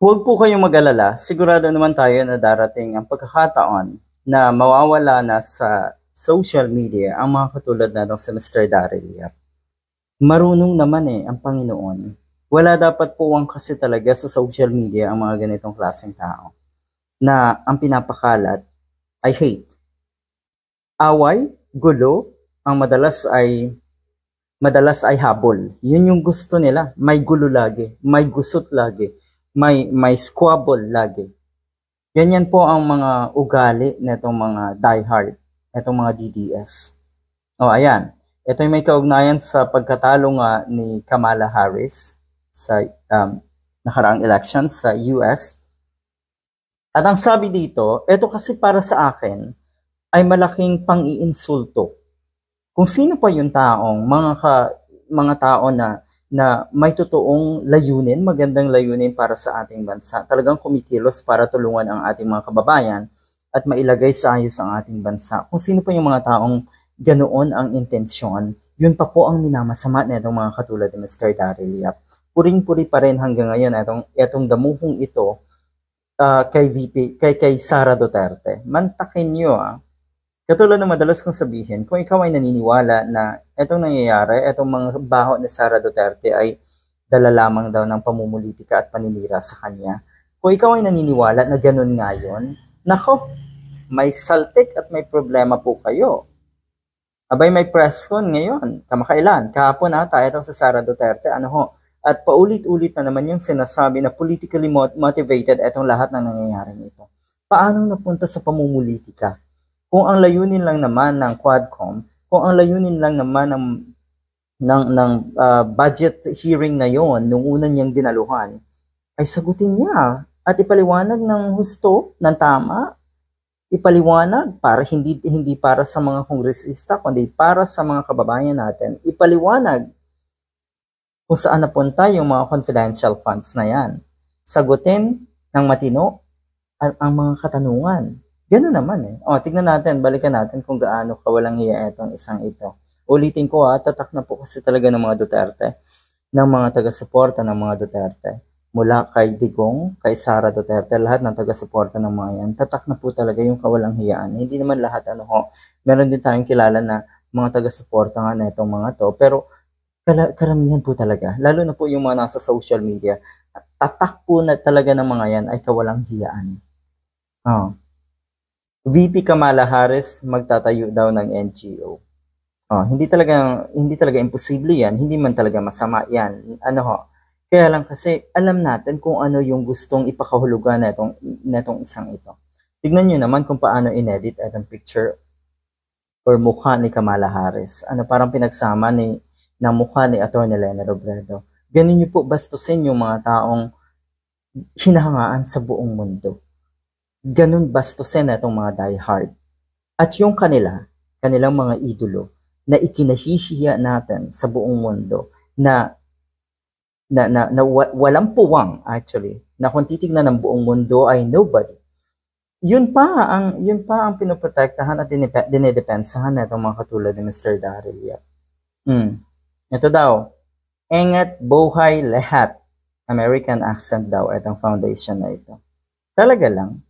Huwag po kayong mag-alala, sigurado naman tayo na darating ang pagkakataon na mawawala na sa social media ang mga katulad na nung si Mr. Daryl Yap. Marunong naman ang Panginoon. Wala dapat puwang kasi talaga sa social media ang mga ganitong klaseng tao na ang pinapakalat ay hate. Away, gulo, ang madalas ay habol. Yun yung gusto nila. May gulo lagi, may gusot lagi, may squabble lagi. Ganyan po ang mga ugali netong mga diehard, netong mga DDS. Ayan. Ito ay may kaugnayan sa pagkatalo nga ni Kamala Harris sa nakaraang election sa US. At ang sabi dito, ito kasi para sa akin ay malaking pang-iinsulto. Kung sino pa yung mga tao na may totoong layunin, magandang layunin para sa ating bansa, talagang kumikilos para tulungan ang ating mga kababayan at mailagay sa ayos ang ating bansa. Kung sino pa yung mga taong ganoon ang intensyon, yun pa po ang minamasama na itong mga katulad ni Mr. Daryl Yap. Puring-puri pa rin hanggang ngayon itong damuhong ito kay Sara Duterte. Mantakin nyo Katulad na madalas kong sabihin, kung ikaw ay naniniwala na itong nangyayari, itong mga baho ni Sara Duterte ay dala lamang daw ng pamumulitika at paninira sa kanya. Kung ikaw ay naniniwala na ganun nga yun, nako, may saltik at may problema po kayo. Abay, may press con ngayon, kamakailan, kahapon tayo itong sa Sara Duterte, at paulit-ulit na naman yung sinasabi na politically motivated itong lahat ng nangyayari nito. Paano napunta sa pamumulitika? Kung ang layunin lang naman ng Quadcom, kung ang layunin lang naman ng budget hearing na yon nung una niyang dinaluhan, ay sagutin niya at ipaliwanag ng husto, ng tama, ipaliwanag para hindi para sa mga kongresista, kundi para sa mga kababayan natin, ipaliwanag kung saan napunta yung mga confidential funds na yan. Sagutin ng matino ang mga katanungan. Gano'n naman tignan natin, balikan natin kung gaano kawalang hiya itong isang ito. Ulitin ko tatak na po kasi talaga ng mga Duterte, ng mga taga-suporta ng mga Duterte. Mula kay Digong, kay Sara Duterte, lahat ng taga-suporta ng mga yan, tatak na po talaga yung kawalang hiyaan. Hindi naman lahat meron din tayong kilala na mga taga-suporta nga na itong mga to, pero karamihan po talaga, lalo na po yung mga nasa social media, tatak po na talaga ng mga yan ay kawalang hiyaan. VP Kamala Harris magtatayo daw ng NGO. Hindi talaga imposible yan, hindi man talaga masama yan. Kaya lang kasi alam natin kung ano yung gustong ipakahulugan netong isang ito. Tignan niyo naman kung paano inedit itong picture or mukha ni Kamala Harris. Parang pinagsama ng mukha ni Atty. Lena Robredo. Ganun niyo po bastusin yung mga taong hinahangaan sa buong mundo. Ganun bastusin na itong mga diehard. At yung kanilang mga idolo na ikinahihiya natin sa buong mundo na walang puwang actually, na kung titignan ng buong mundo ay nobody. Yun pa ang pinoprotektahan at dinedepensahan na itong mga katulad ni Mr. Daryl Yap. Ito daw, engat buhay lahat. American accent daw itong foundation na ito. Talaga lang.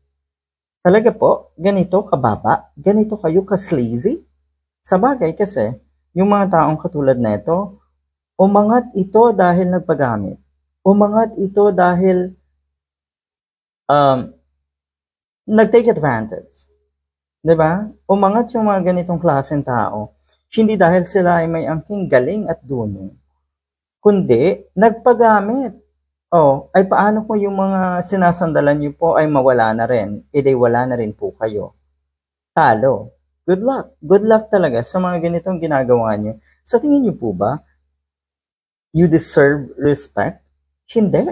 Talaga po, ganito kababa, ganito kayo ka-sleazy. Sa bagay kasi, yung mga taong katulad na ito, umangat ito dahil nagpagamit. Umangat ito dahil nag-take advantage. Diba? Umangat yung mga ganitong klaseng tao, hindi dahil sila ay may angking galing at dunong, kundi nagpagamit. Ay paano kung yung mga sinasandalan niyo po ay mawala na rin? Wala na rin po kayo. Talo. Good luck. Good luck talaga sa mga ganitong ginagawa niyo. Sa tingin niyo po ba, you deserve respect? Hindi.